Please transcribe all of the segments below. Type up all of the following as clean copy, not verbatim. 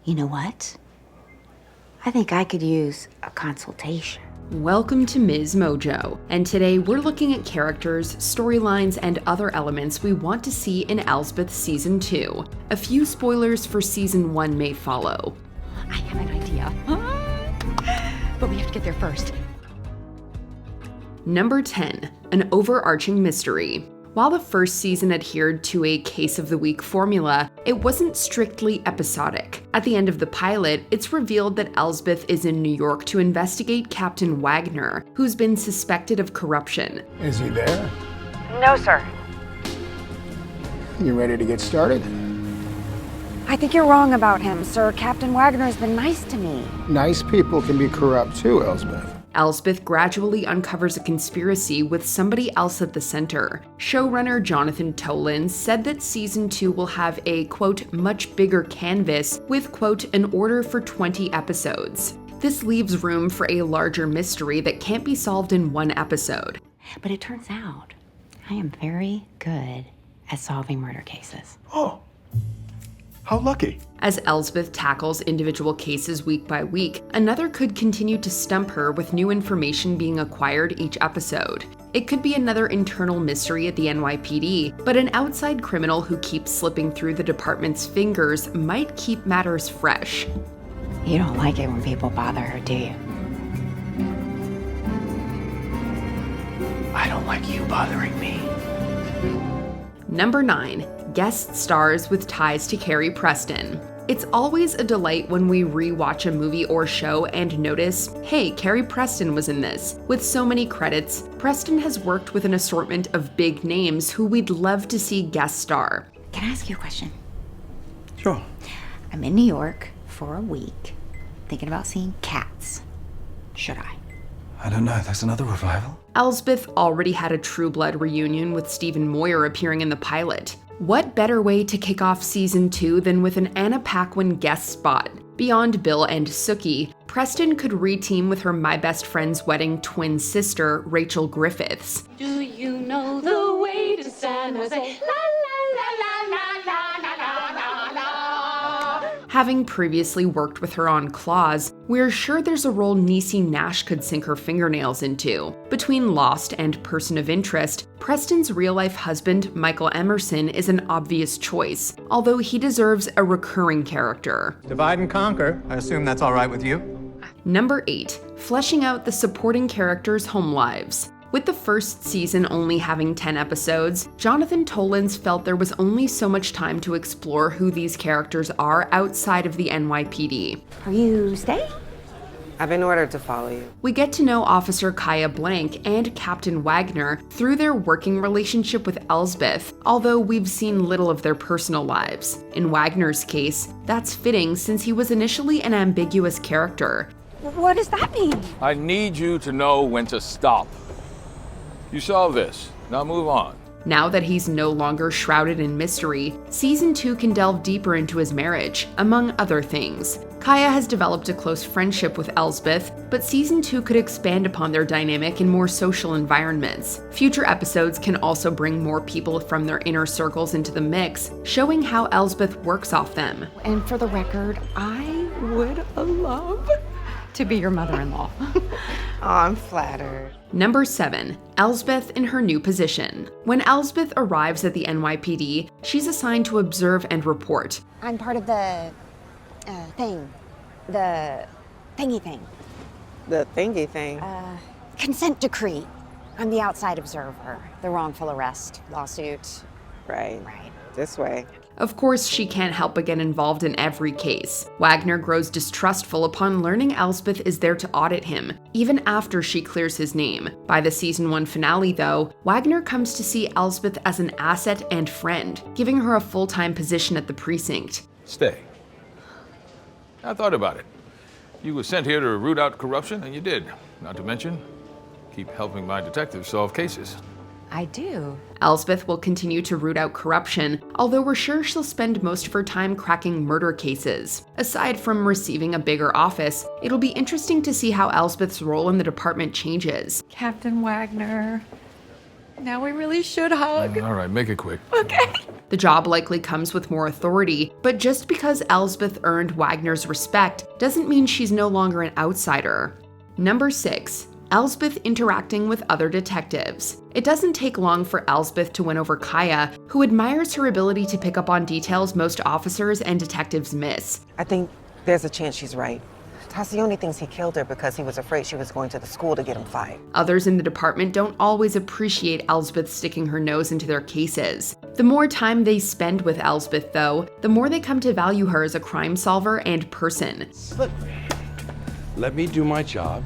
You know what? I think I could use a consultation. Welcome to MsMojo, and today we're looking at characters, storylines, and other elements we want to see in Elsbeth Season 2. A few spoilers for Season 1 may follow. I have an idea. But we have to get there first. Number 10, an overarching mystery. While the first season adhered to a case of the week formula, it wasn't strictly episodic. At the end of the pilot, it's revealed that Elsbeth is in New York to investigate Captain Wagner, who's been suspected of corruption. Is he there? No, sir. You ready to get started? I think you're wrong about him, sir. Captain Wagner has been nice to me. Nice people can be corrupt too, Elsbeth. Elsbeth gradually uncovers a conspiracy with somebody else at the center. Showrunner Jonathan Tolan said that Season 2 will have a, quote, much bigger canvas with, quote, an order for 20 episodes. This leaves room for a larger mystery that can't be solved in one episode. But it turns out I am very good at solving murder cases. Oh, how lucky. As Elsbeth tackles individual cases week by week, another could continue to stump her with new information being acquired each episode. It could be another internal mystery at the NYPD, but an outside criminal who keeps slipping through the department's fingers might keep matters fresh. You don't like it when people bother her, do you? I don't like you bothering me. Number 9. Guest stars with ties to Carrie Preston. It's always a delight when we re-watch a movie or show and notice, hey, Carrie Preston was in this. With so many credits, Preston has worked with an assortment of big names who we'd love to see guest star. Can I ask you a question? Sure. I'm in New York for a week, thinking about seeing Cats. Should I? I don't know, there's another revival? Elsbeth already had a True Blood reunion with Stephen Moyer appearing in the pilot. What better way to kick off Season 2 than with an Anna Paquin guest spot? Beyond Bill and Sookie, Preston could re-team with her My Best Friend's Wedding twin sister, Rachel Griffiths. Do you know the way to San Jose? La la la la la la la la la. Having previously worked with her on Claws, we're sure there's a role Niecy Nash could sink her fingernails into. Between Lost and Person of Interest, Preston's real-life husband, Michael Emerson, is an obvious choice, although he deserves a recurring character. Divide and conquer. I assume that's all right with you? Number 8. Fleshing out the supporting characters' home lives. With the first season only having 10 episodes, Jonathan Tollins felt there was only so much time to explore who these characters are outside of the NYPD. Are you staying? I've been ordered to follow you. We get to know Officer Kaya Blank and Captain Wagner through their working relationship with Elsbeth, although we've seen little of their personal lives. In Wagner's case, that's fitting since he was initially an ambiguous character. What does that mean? I need you to know when to stop. You saw this. Now move on. Now that he's no longer shrouded in mystery, Season 2 can delve deeper into his marriage, among other things. Kaya has developed a close friendship with Elsbeth, but Season 2 could expand upon their dynamic in more social environments. Future episodes can also bring more people from their inner circles into the mix, showing how Elsbeth works off them. And for the record, I would love to be your mother-in-law. Oh, I'm flattered. Number 7. Elsbeth in her new position. When Elsbeth arrives at the NYPD, she's assigned to observe and report. I'm part of the thing. The thingy thing. The thingy thing. Consent decree. I'm the outside observer. The wrongful arrest lawsuit. Right. Right. This way. Of course, she can't help but get involved in every case. Wagner grows distrustful upon learning Elsbeth is there to audit him, even after she clears his name. By the Season 1 finale, though, Wagner comes to see Elsbeth as an asset and friend, giving her a full-time position at the Precinct. Stay. I thought about it. You were sent here to root out corruption, and you did. Not to mention, keep helping my detectives solve cases. I do. Elsbeth will continue to root out corruption, although we're sure she'll spend most of her time cracking murder cases. Aside from receiving a bigger office, it'll be interesting to see how Elsbeth's role in the department changes. Captain Wagner. Now we really should hug. All right, make it quick. Okay. The job likely comes with more authority, but just because Elsbeth earned Wagner's respect doesn't mean she's no longer an outsider. Number 6. Elsbeth interacting with other detectives. It doesn't take long for Elsbeth to win over Kaya, who admires her ability to pick up on details most officers and detectives miss. I think there's a chance she's right. Tascioni thinks he killed her because he was afraid she was going to the school to get him fired. Others in the department don't always appreciate Elsbeth sticking her nose into their cases. The more time they spend with Elsbeth, though, the more they come to value her as a crime solver and person. Look, let me do my job,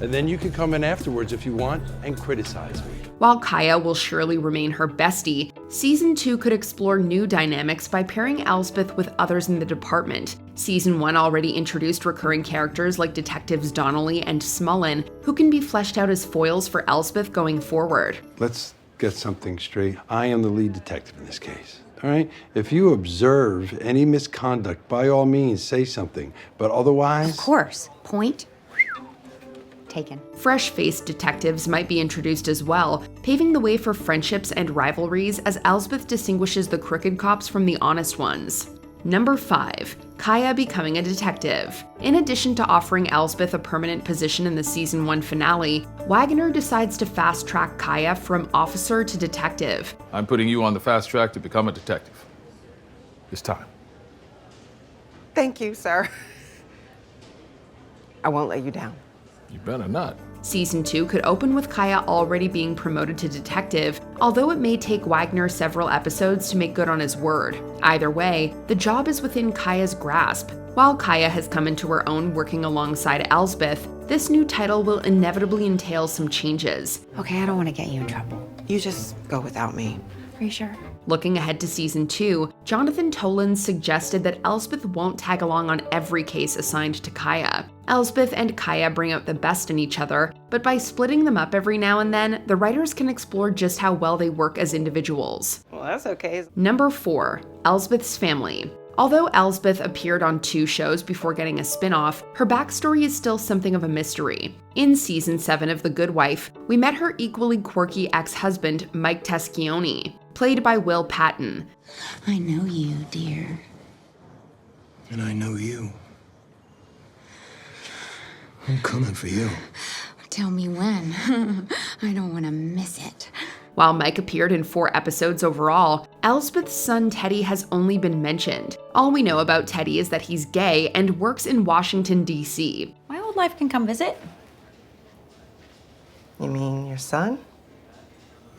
and then you can come in afterwards if you want and criticize me. While Kaya will surely remain her bestie, Season 2 could explore new dynamics by pairing Elsbeth with others in the department. Season 1 already introduced recurring characters like Detectives Donnelly and Smullen, who can be fleshed out as foils for Elsbeth going forward. Let's get something straight. I am the lead detective in this case, all right? If you observe any misconduct, by all means, say something, but otherwise... Of course. Point taken. Fresh-faced detectives might be introduced as well, paving the way for friendships and rivalries as Elsbeth distinguishes the crooked cops from the honest ones. Number 5. Kaya becoming a detective. In addition to offering Elsbeth a permanent position in the Season 1 finale, Wagner decides to fast-track Kaya from officer to detective. I'm putting you on the fast track to become a detective. It's time. Thank you, sir. I won't let you down. You better not. Season 2 could open with Kaya already being promoted to detective, although it may take Wagner several episodes to make good on his word. Either way, the job is within Kaya's grasp. While Kaya has come into her own working alongside Elsbeth, this new title will inevitably entail some changes. Okay, I don't want to get you in trouble. You just go without me. Are you sure? Looking ahead to Season 2, Jonathan Toland suggested that Elsbeth won't tag along on every case assigned to Kaya. Elsbeth and Kaya bring out the best in each other, but by splitting them up every now and then, the writers can explore just how well they work as individuals. Well, that's okay. Number 4. Elsbeth's family. Although Elsbeth appeared on 2 shows before getting a spin-off, her backstory is still something of a mystery. In Season 7 of The Good Wife, we met her equally quirky ex-husband, Mike Tascioni, played by Will Patton. I know you, dear. And I know you. I'm coming for you. Tell me when. I don't want to miss it. While Mike appeared in 4 episodes overall, Elsbeth's son Teddy has only been mentioned. All we know about Teddy is that he's gay and works in Washington, D.C. My old life can come visit. You mean your son?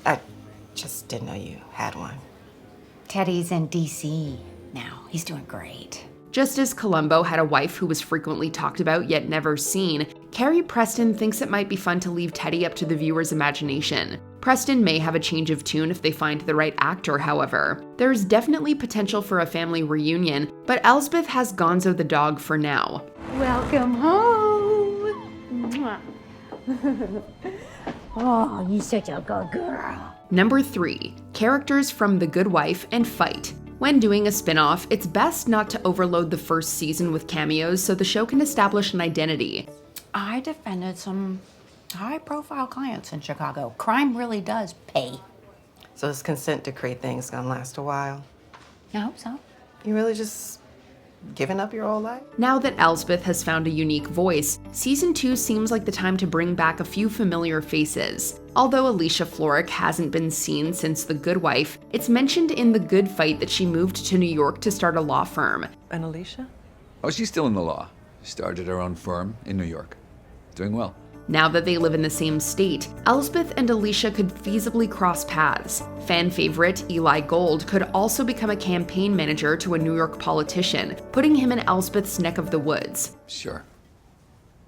I just didn't know you had one. Teddy's in D.C. now. He's doing great. Just as Columbo had a wife who was frequently talked about yet never seen, Carrie Preston thinks it might be fun to leave Teddy up to the viewer's imagination. Preston may have a change of tune if they find the right actor, however. There's definitely potential for a family reunion, but Elsbeth has Gonzo the dog for now. Welcome home. Mwah. Oh, you're such a good girl. Number 3. Characters from The Good Wife and Fight. When doing a spin-off, it's best not to overload the first season with cameos so the show can establish an identity. I defended some high-profile clients in Chicago. Crime really does pay. So this consent decree thing's gonna last a while. I hope so. You really just giving up your whole life? Now that Elsbeth has found a unique voice, Season 2 seems like the time to bring back a few familiar faces. Although Alicia Florrick hasn't been seen since The Good Wife, it's mentioned in The Good Fight that she moved to New York to start a law firm. And Alicia? Oh, she's still in the law. Started her own firm in New York. Doing well. Now that they live in the same state, Elsbeth and Alicia could feasibly cross paths. Fan favorite Eli Gold could also become a campaign manager to a New York politician, putting him in Elsbeth's neck of the woods. Sure.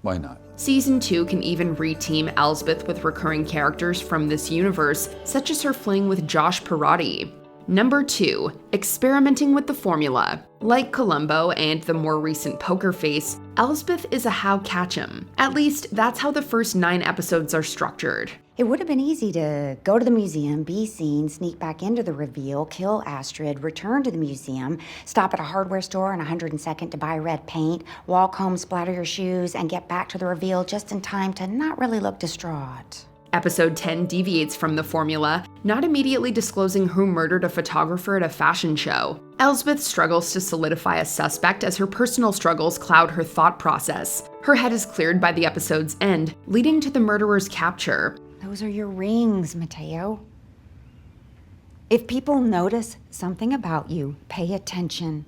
Why not? Season 2 can even reteam Elsbeth with recurring characters from this universe, such as her fling with Josh Perotti. Number 2. Experimenting with the formula. Like Columbo and the more recent Poker Face, Elsbeth is a how catch 'em. At least, that's how the first 9 episodes are structured. It would have been easy to go to the museum, be seen, sneak back into the reveal, kill Astrid, return to the museum, stop at a hardware store on 102nd to buy red paint, walk home, splatter your shoes, and get back to the reveal just in time to not really look distraught. Episode 10 deviates from the formula, not immediately disclosing who murdered a photographer at a fashion show. Elsbeth struggles to solidify a suspect as her personal struggles cloud her thought process. Her head is cleared by the episode's end, leading to the murderer's capture. Those are your rings, Mateo. If people notice something about you, pay attention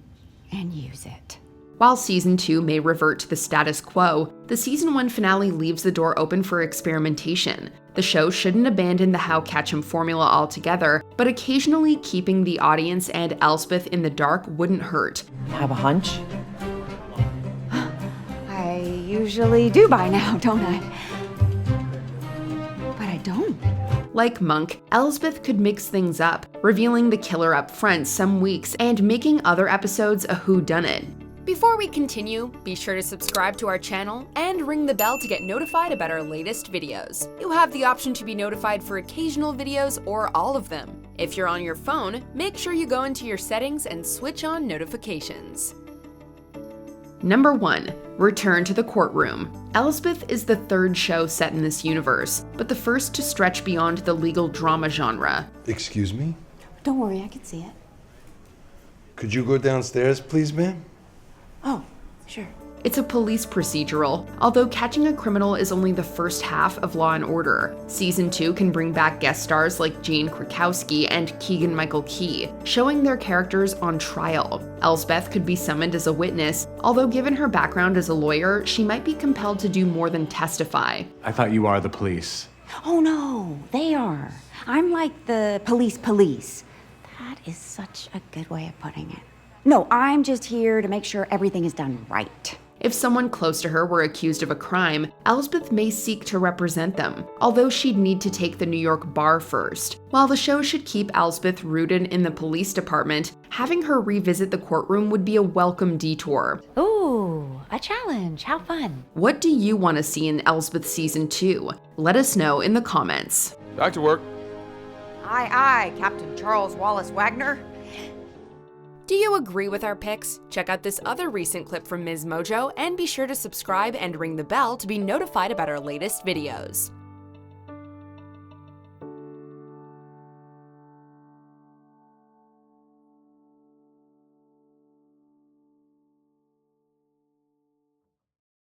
and use it. While Season 2 may revert to the status quo, the Season 1 finale leaves the door open for experimentation. The show shouldn't abandon the How Catch 'Em formula altogether, but occasionally keeping the audience and Elsbeth in the dark wouldn't hurt. Have a hunch? I usually do by now, don't I? But I don't. Like Monk, Elsbeth could mix things up, revealing the killer up front some weeks and making other episodes a whodunit. Before we continue, be sure to subscribe to our channel and ring the bell to get notified about our latest videos. You have the option to be notified for occasional videos or all of them. If you're on your phone, make sure you go into your settings and switch on notifications. Number 1. Return to the Courtroom. Elsbeth is the third show set in this universe, but the first to stretch beyond the legal drama genre. Excuse me? Don't worry, I can see it. Could you go downstairs, please, ma'am? Oh, sure. It's a police procedural, although catching a criminal is only the first half of Law & Order. Season 2 can bring back guest stars like Jane Krakowski and Keegan-Michael Key, showing their characters on trial. Elsbeth could be summoned as a witness, although given her background as a lawyer, she might be compelled to do more than testify. I thought you are the police. Oh no, they are. I'm like the police. That is such a good way of putting it. No, I'm just here to make sure everything is done right. If someone close to her were accused of a crime, Elsbeth may seek to represent them, although she'd need to take the New York bar first. While the show should keep Elsbeth rooted in the police department, having her revisit the courtroom would be a welcome detour. Ooh, a challenge. How fun. What do you want to see in Elsbeth Season 2? Let us know in the comments. Back to work. Aye, aye, Captain Charles Wallace Wagner. Do you agree with our picks? Check out this other recent clip from MsMojo and be sure to subscribe and ring the bell to be notified about our latest videos.